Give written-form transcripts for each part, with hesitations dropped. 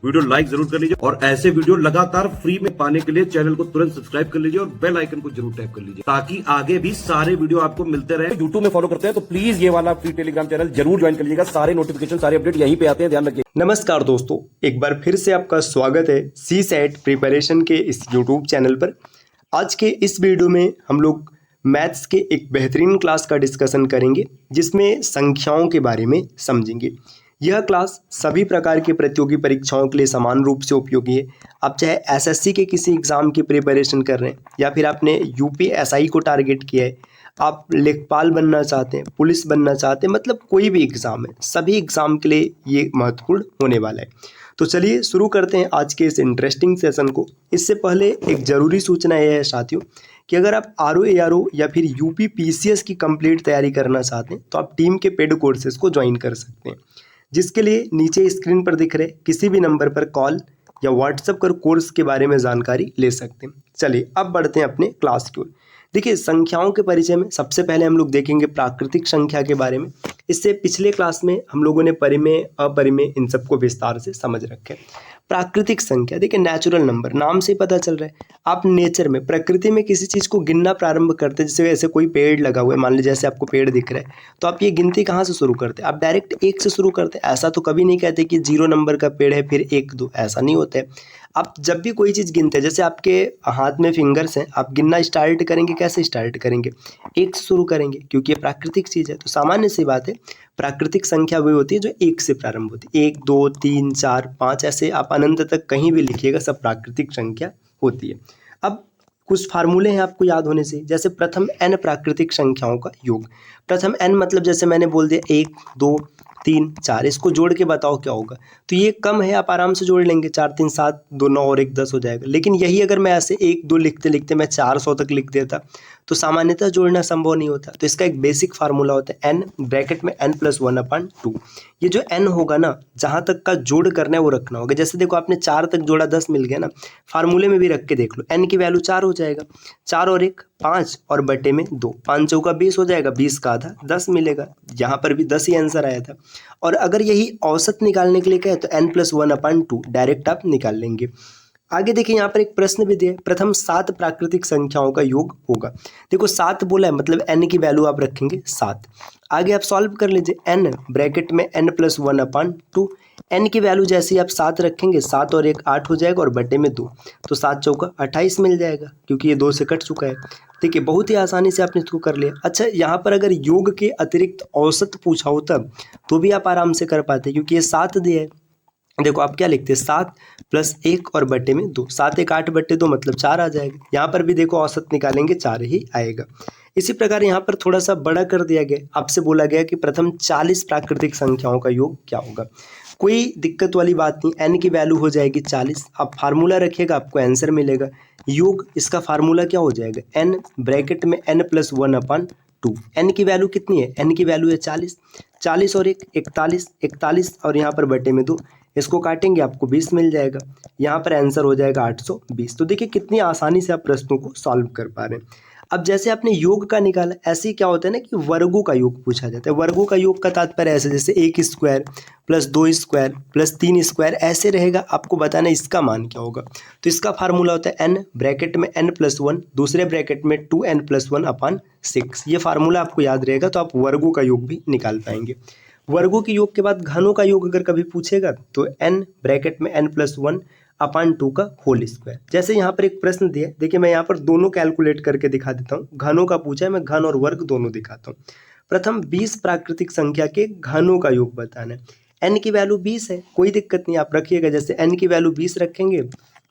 Video like जरूर कर लीजिए और ऐसे वीडियो लगातार फ्री में पाने के लिए चैनल को तुरंत सब्सक्राइब कर लीजिए और बेल आइकन को जरूर टैप कर लीजिए ताकि आगे भी सारे वीडियो आपको मिलते रहे। यूट्यूब में फॉलो करते हैं तो प्लीज ये वाला फ्री टेलीग्राम चैनल जरूर ज्वाइन कर लीजिएगा। सारे नोटिफिकेशन सारे अपडेट यहीं पे आते हैं, ध्यान रखिए। नमस्कार दोस्तों, एक बार फिर से आपका स्वागत है CSAT प्रिपरेशन के इस YouTube चैनल पर। आज के इस वीडियो में हम लोग मैथ्स के एक बेहतरीन क्लास का डिस्कशन करेंगे जिसमें संख्याओं के बारे में समझेंगे। यह क्लास सभी प्रकार की प्रतियोगी परीक्षाओं के लिए समान रूप से उपयोगी है। आप चाहे SSC के किसी एग्ज़ाम की प्रिपरेशन कर रहे हैं या फिर आपने UPSI को टारगेट किया है, आप लेखपाल बनना चाहते हैं, पुलिस बनना चाहते हैं, मतलब कोई भी एग्ज़ाम है, सभी एग्ज़ाम के लिए ये महत्वपूर्ण होने वाला है। तो चलिए शुरू करते हैं आज के इस इंटरेस्टिंग सेशन को। इससे पहले एक ज़रूरी सूचना यह है साथियों कि अगर आप RO या फिर UP PCS की कंप्लीट तैयारी करना चाहते हैं तो आप टीम के पेड कोर्सेज को ज्वाइन कर सकते हैं, जिसके लिए नीचे स्क्रीन पर दिख रहे किसी भी नंबर पर कॉल या व्हाट्सएप कर कोर्स के बारे में जानकारी ले सकते हैं। चलिए अब बढ़ते हैं अपने क्लास की ओर। देखिए, संख्याओं के परिचय में सबसे पहले हम लोग देखेंगे प्राकृतिक संख्या के बारे में। इससे पिछले क्लास में हम लोगों ने परिमेय, अपरिमेय इन सबको विस्तार से समझ रखे। प्राकृतिक संख्या देखिए, नेचुरल नंबर, नाम से पता चल रहा है। आप नेचर में, प्रकृति में किसी चीज़ को गिनना प्रारंभ करते हैं, जैसे ऐसे कोई पेड़ लगा हुआ है, मान लीजिए जैसे आपको पेड़ दिख रहा है, तो आप ये गिनती कहाँ से शुरू करते हैं? आप डायरेक्ट 1 से शुरू करते हैं। ऐसा तो कभी नहीं कहते कि 0 नंबर का पेड़ है फिर 1 2, ऐसा नहीं होता है। आप जब भी कोई चीज़ गिनते हैं, जैसे आपके हाथ में फिंगर्स हैं, आप गिनना स्टार्ट करेंगे, कैसे स्टार्ट करेंगे? 1 से शुरू करेंगे, क्योंकि ये प्राकृतिक चीज़ है। तो सामान्य सी बात है, प्राकृतिक संख्या वही होती है जो 1 से प्रारंभ होती है। 1 2 3 4 5 ऐसे आप अनंत तक कहीं भी लिखिएगा, सब प्राकृतिक संख्या होती है। अब कुछ फार्मूले हैं आपको याद होने से, जैसे प्रथम n प्राकृतिक संख्याओं का योग। प्रथम n मतलब जैसे मैंने बोल दिया 1 2 3 4, इसको जोड़ के बताओ क्या होगा। तो ये कम है, आप आराम से जोड़ लेंगे, 4 3 7 2 9 और 1 10 हो जाएगा। लेकिन यही अगर मैं ऐसे 1 2 लिखते लिखते मैं 400 तक लिख देता तो सामान्यतः जोड़ना संभव नहीं होता। तो इसका एक बेसिक फार्मूला होता है n ब्रैकेट में n + 1/2। ये जो n होगा ना, जहाँ तक का जोड़ करना है वो रखना होगा। जैसे देखो, आपने 4 तक जोड़ा 10 मिल गया ना, फार्मूले में भी रख के देख लो, n की वैल्यू 4 हो जाएगा। 4 और 1 5 और बटे में 2, 5 चौका 20 हो जाएगा, 20 का आधा 10 मिलेगा। यहाँ पर भी 10 ही आंसर आया था। और अगर यही औसत निकालने के लिए कहे तो n + 1/2 डायरेक्ट आप निकाल लेंगे। आगे देखिए, यहाँ पर एक प्रश्न भी दिया है, प्रथम 7 प्राकृतिक संख्याओं का योग होगा। देखो 7 बोला है, मतलब n की वैल्यू आप रखेंगे 7। आगे आप सॉल्व कर लीजिए, n ब्रैकेट में n + 1/2। n की वैल्यू जैसे ही आप 7 रखेंगे, 7 और 1 8 हो जाएगा और बटे में 2, तो 7 चौका 28 मिल जाएगा, क्योंकि ये 2 से कट चुका है। देखिए, बहुत ही आसानी से आपने इसको कर लिया। अच्छा, यहाँ पर अगर योग के अतिरिक्त औसत पूछा होता तो भी आप आराम से कर पाते, क्योंकि ये 7 दिया है। देखो आप क्या लिखते हैं, 7 + 1 और बटे में 2, 7 1 8 बटे 2 मतलब 4 आ जाएगा। यहाँ पर भी देखो औसत निकालेंगे 4 ही आएगा। इसी प्रकार यहाँ पर थोड़ा सा बड़ा कर दिया गया, आपसे बोला गया कि प्रथम 40 प्राकृतिक संख्याओं का योग क्या होगा। कोई दिक्कत वाली बात नहीं, n की वैल्यू हो जाएगी 40। आप फार्मूला रखिएगा, आपको आंसर मिलेगा। योग इसका फार्मूला क्या हो जाएगा, n ब्रैकेट में n + 1/2। n की वैल्यू कितनी है, n की वैल्यू है 40। 40 और 1 41, 41 और यहाँ पर बटे में 2, इसको काटेंगे आपको 20 मिल जाएगा। यहाँ पर आंसर हो जाएगा 820। तो देखिए कितनी आसानी से आप प्रश्नों को सॉल्व कर पा रहे हैं। अब जैसे आपने योग का निकाला, ऐसे ही क्या होता है ना कि वर्गों का योग पूछा जाता है। वर्गों का योग का तात्पर्य ऐसे, जैसे 1 स्क्वायर + 2 स्क्वायर + 3 स्क्वायर ऐसे रहेगा, आपको बताना इसका मान क्या होगा। तो इसका फार्मूला होता है n ब्रैकेट में n + 1, दूसरे ब्रैकेट में 2n + 1/6। ये फार्मूला आपको याद रहेगा तो आप वर्गों का योग भी निकाल पाएंगे। वर्गों के योग के बाद घनों का योग अगर कभी पूछेगा तो n ब्रैकेट में n + 1/2 का होल स्क्वायर। जैसे यहाँ पर एक प्रश्न दिया है, देखिए मैं यहाँ पर दोनों कैलकुलेट करके दिखा देता हूँ। घनों का पूछा है, मैं घन और वर्ग दोनों दिखाता हूँ। प्रथम 20 प्राकृतिक संख्या के घनों का योग बताना है। n की वैल्यू 20 है, कोई दिक्कत नहीं, आप रखिएगा। जैसे n की वैल्यू 20 रखेंगे,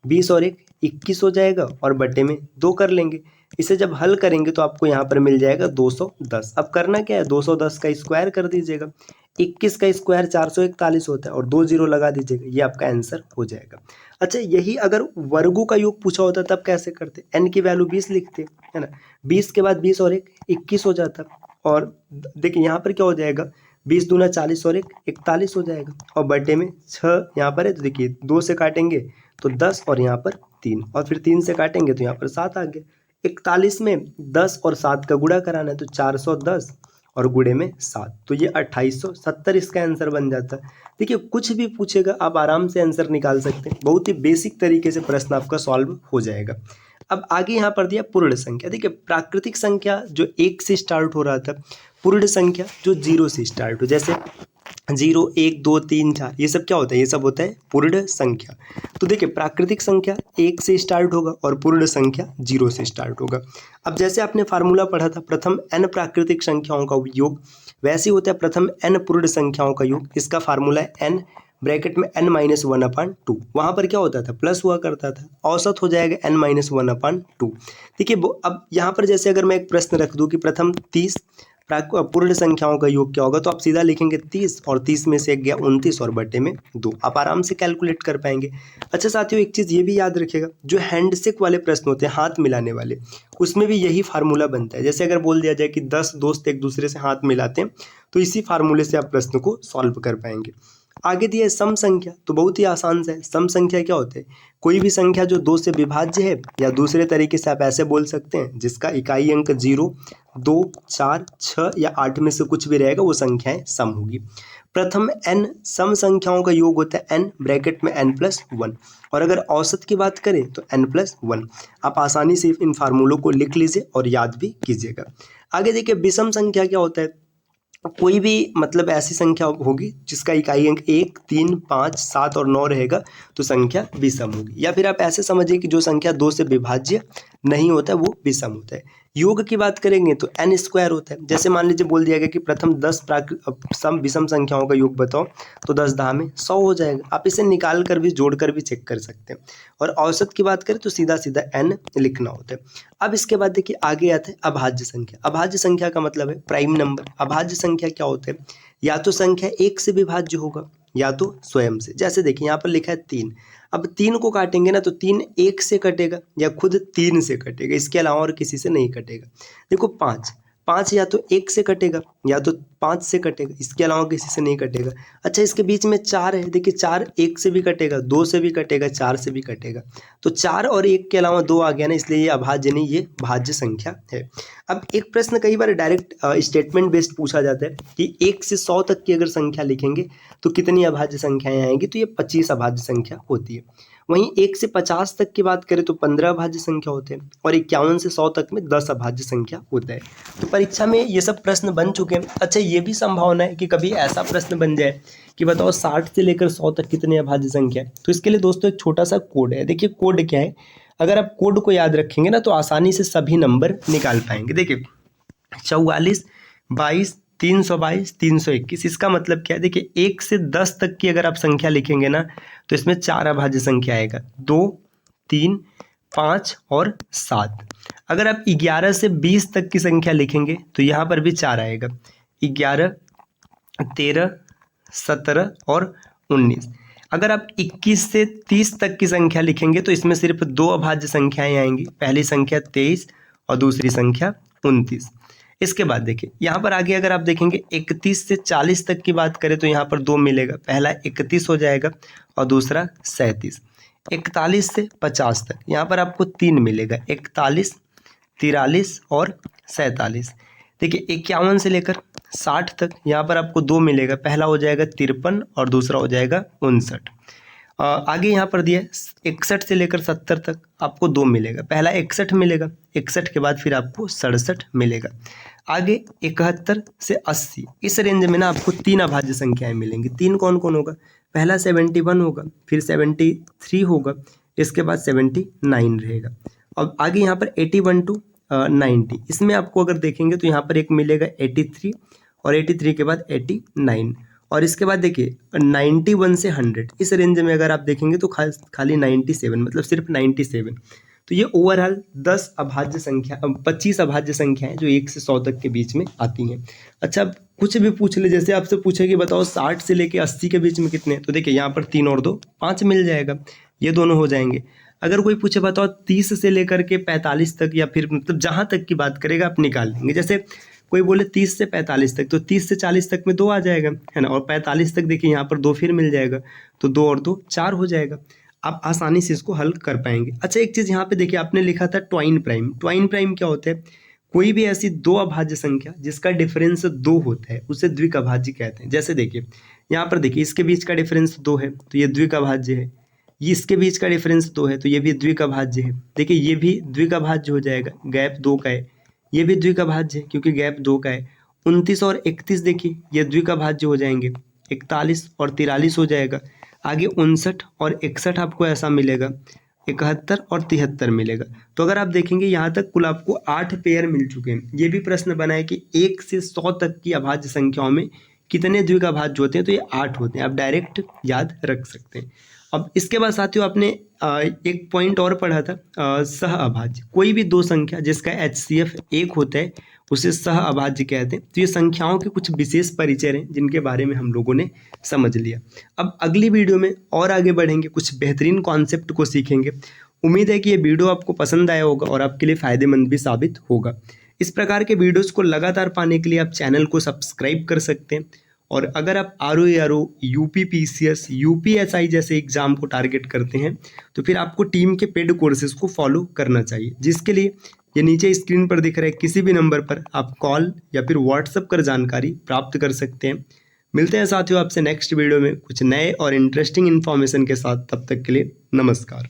20 और 1 21 हो जाएगा और बटे में 2 कर लेंगे। इसे जब हल करेंगे तो आपको यहाँ पर मिल जाएगा 210। अब करना क्या है, 210 का स्क्वायर कर दीजिएगा। 21 का स्क्वायर 441 होता है और 2 0 लगा दीजिएगा, ये आपका आंसर हो जाएगा। अच्छा, यही अगर वर्गों का योग पूछा होता तब कैसे करते, n की वैल्यू 20 लिखते, है ना। 20 के बाद 20 और 1 21 हो जाता। और देखिए यहाँ पर क्या हो जाएगा, 20 दूना 40 और 1 41 हो जाएगा और बटे में 6 यहाँ पर है। तो देखिए 2 से काटेंगे तो 10 और यहाँ पर 3 और फिर 3 से काटेंगे तो यहाँ पर 7 आ गया। 41 में 10 और 7 का गुणा कराना है, तो 410 और गुणे में 7, तो ये 2870 इसका आंसर बन जाता है। देखिए कुछ भी पूछेगा आप आराम से आंसर निकाल सकते हैं, बहुत ही बेसिक तरीके से प्रश्न आपका सॉल्व हो जाएगा। अब आगे यहाँ पर दिया पूर्ण संख्या। देखिए प्राकृतिक संख्या जो 1 से स्टार्ट हो रहा था, पूर्ण संख्या जो 0 से स्टार्ट हो, जैसे 0 1 2 3 4, ये सब क्या होता है, ये सब होता है पूर्ण संख्या। तो देखिए प्राकृतिक संख्या 1 से स्टार्ट होगा और पूर्ण संख्या 0 से स्टार्ट होगा। अब जैसे आपने फार्मूला पढ़ा था प्रथम n प्राकृतिक संख्याओं का योग, वैसे ही होता है प्रथम n पूर्ण संख्याओं का योग। इसका फार्मूला है n ब्रैकेट में n-1/2। वहाँ पर क्या होता था, प्लस हुआ करता था, औसत हो जाएगा n-1/2। देखिए अब यहाँ पर जैसे अगर मैं एक प्रश्न रख दूँ कि प्रथम 30 पूर्ण संख्याओं का योग क्या होगा, तो आप सीधा लिखेंगे 30 और 30 में से 1 गया 29 और बटे में 2। आप आराम से कैलकुलेट कर पाएंगे। अच्छा साथियों एक चीज़ ये भी याद रखिएगा, जो हैंडशेक वाले प्रश्न होते हैं, हाथ मिलाने वाले, उसमें भी यही फार्मूला बनता है। जैसे अगर बोल दिया जाए कि 10 दोस्त एक दूसरे से हाथ मिलाते हैं, तो इसी फार्मूले से आप प्रश्न को सॉल्व कर पाएंगे। आगे दिया है सम संख्या, तो बहुत ही आसान सा है। सम संख्या क्या होते हैं, कोई भी संख्या जो 2 से विभाज्य है, या दूसरे तरीके से आप ऐसे बोल सकते हैं जिसका इकाई अंक 0 2 4 6 या 8 में से कुछ भी रहेगा, वो संख्याएं सम होगी। प्रथम n सम संख्याओं का योग होता है n ब्रैकेट में n+1, और अगर औसत की बात करें तो n+1। आप आसानी से इन फार्मूलों को लिख लीजिए और याद भी कीजिएगा। आगे देखिए विषम संख्या क्या होता है, कोई भी मतलब ऐसी संख्या होगी जिसका इकाई अंक 1 3 5 7 और 9 रहेगा, तो संख्या विषम होगी। या फिर आप ऐसे समझिए कि जो संख्या 2 से विभाज्य नहीं होता है वो विषम होता है। योग की बात करेंगे तो n² होता है। जैसे मान लीजिए बोल दिया गया कि प्रथम 10 सम विषम संख्याओं का योग बताओ, तो 10 10 में 100 हो जाएगा। आप इसे निकाल कर भी जोड़ कर भी चेक कर सकते हैं। और औसत की बात करें तो सीधा सीधा n लिखना होता है। अब इसके बाद देखिए आगे आता है अभाज्य संख्या। अभाज्य संख्या का मतलब है प्राइम नंबर। अभाज्य संख्या क्या होता है, या तो संख्या 1 से विभाज्य होगा या तो स्वयं से। जैसे देखिए यहाँ पर लिखा है 3, अब 3 को काटेंगे ना तो 3 1 से कटेगा या खुद 3 से कटेगा, इसके अलावा और किसी से नहीं कटेगा। देखो 5 या तो 1 से कटेगा या तो 5 से कटेगा, इसके अलावा किसी से नहीं कटेगा। अच्छा इसके बीच में 4 है, देखिए 4 1 से भी कटेगा, 2 से भी कटेगा, 4 से भी कटेगा। तो 4 और 1 के अलावा 2 आ गया ना, इसलिए ये अभाज्य नहीं, ये भाज्य संख्या है। अब एक प्रश्न कई बार डायरेक्ट स्टेटमेंट बेस्ड पूछा जाता है कि 1 से 100 तक की अगर संख्या लिखेंगे तो कितनी अभाज्य संख्याएं आएंगी, तो ये 25 अभाज्य संख्या होती है। वहीं 1 से 50 तक की बात करें तो 15 अभाज्य संख्या होते हैं, और 51 से 100 तक में 10 अभाज्य संख्या होता है। तो परीक्षा में ये सब प्रश्न बन चुके हैं। अच्छा ये भी संभावना है कि कभी ऐसा प्रश्न बन जाए कि बताओ 60 से लेकर 100 तक कितने अभाज्य संख्या है। तो इसके लिए दोस्तों एक छोटा सा कोड है। देखिए कोड क्या है, अगर आप कोड को याद रखेंगे ना तो आसानी से सभी नंबर निकाल पाएंगे। देखिए 44 22 322 321, इसका मतलब क्या है, देखिए 1 से 10 तक की अगर आप संख्या लिखेंगे ना तो इसमें 4 अभाज्य संख्या आएगा, 2 3 5 और 7। अगर आप 11 से 20 तक की संख्या लिखेंगे तो यहाँ पर भी 4 आएगा, 11 13 17 और 19। अगर आप 21 से 30 तक की संख्या लिखेंगे तो इसमें सिर्फ 2 अभाज्य संख्याएं आएंगी, पहली संख्या 23 और दूसरी संख्या 29। इसके बाद देखिए यहाँ पर आगे अगर आप देखेंगे 31 से 40 तक की बात करें तो यहाँ पर 2 मिलेगा, पहला 31 हो जाएगा और दूसरा 37। 41 से 50 तक यहाँ पर आपको 3 मिलेगा, 41 43 और 47। देखिए 51 से लेकर 60 तक यहाँ पर आपको 2 मिलेगा, पहला हो जाएगा 53 और दूसरा हो जाएगा 59। आगे यहाँ पर दिया 61 से लेकर 70 तक आपको 2 मिलेगा, पहला 61 मिलेगा, 61 के बाद फिर आपको 67 मिलेगा। आगे 71 से 80, इस रेंज में ना आपको 3 अभाज्य संख्याएं मिलेंगी। 3 कौन कौन होगा, पहला 71 होगा, फिर 73 होगा, इसके बाद 79 रहेगा। अब आगे यहाँ पर 81 to 90, इसमें आपको अगर देखेंगे तो यहाँ पर एक मिलेगा 83 और 83 के बाद 89, और इसके बाद देखिए 91 से 100, इस रेंज में अगर आप देखेंगे तो खाली 97, मतलब सिर्फ 97। तो ये ओवरऑल 10 अभाज्य संख्या 25 अभाज्य संख्याएं जो 1 से 100 तक के बीच में आती हैं। अच्छा कुछ भी पूछ ले, जैसे आपसे पूछे कि बताओ 60 से लेके 80 के बीच में कितने, तो देखिए यहाँ पर 3 और 2 5 मिल जाएगा, ये दोनों हो जाएंगे। अगर कोई पूछे बताओ 30 से लेकर के 45 तक, या फिर मतलब जहाँ तक की बात करेगा आप निकाल लेंगे। जैसे कोई बोले 30 से 45 तक, तो 30 से 40 तक में 2 आ जाएगा, है ना, और 45 तक देखिए यहाँ पर 2 फिर मिल जाएगा, तो 2 और 2 4 हो जाएगा। आप आसानी से इसको हल कर पाएंगे। अच्छा एक चीज़ यहाँ पे देखिए आपने लिखा था ट्वाइन प्राइम। ट्वाइन प्राइम क्या होता है, कोई भी ऐसी दो अभाज्य संख्या जिसका डिफरेंस 2 होता है उसे द्विक अभाज्य कहते हैं। जैसे देखिए यहाँ पर देखिए इसके बीच का डिफरेंस 2 है तो ये द्विक अभाज्य है, ये इसके बीच का डिफरेंस 2 है तो ये भी द्विक अभाज्य है। देखिए ये भी द्विक अभाज्य हो जाएगा, गैप 2 का है, ये भी द्विक अभाज्य है क्योंकि गैप 2 का है। 29 और 31 देखिए ये द्विक अभाज्य हो जाएंगे, 41 और 43 हो जाएगा। आगे 59 और 61 आपको ऐसा मिलेगा, 71 और 73 मिलेगा। तो अगर आप देखेंगे यहाँ तक कुल आपको 8 पेयर मिल चुके हैं। ये भी प्रश्न बना है कि 1 से 100 तक की अभाज्य संख्याओं में कितने द्विक अभाज्य होते हैं, तो ये 8 होते हैं। आप डायरेक्ट याद रख सकते हैं। अब इसके बाद साथियों आपने एक पॉइंट और पढ़ा था, सह अभाज्य। कोई भी दो संख्या जिसका HCF 1 होता है उसे सह अभाज्य कहते हैं। तो ये संख्याओं के कुछ विशेष परिचय हैं जिनके बारे में हम लोगों ने समझ लिया। अब अगली वीडियो में और आगे बढ़ेंगे, कुछ बेहतरीन कॉन्सेप्ट को सीखेंगे। उम्मीद है कि ये वीडियो आपको पसंद आया होगा और आपके लिए फ़ायदेमंद भी साबित होगा। इस प्रकार के वीडियोज़ को लगातार पाने के लिए आप चैनल को सब्सक्राइब कर सकते हैं। और अगर आप RO, UP PCS, UPSI जैसे एग्जाम को टारगेट करते हैं तो फिर आपको टीम के पेड कोर्सेज को फॉलो करना चाहिए, जिसके लिए ये नीचे स्क्रीन पर दिख रहे किसी भी नंबर पर आप कॉल या फिर व्हाट्सएप कर जानकारी प्राप्त कर सकते हैं। मिलते हैं साथियों आपसे नेक्स्ट वीडियो में कुछ नए और इंटरेस्टिंग इन्फॉर्मेशन के साथ। तब तक के लिए नमस्कार।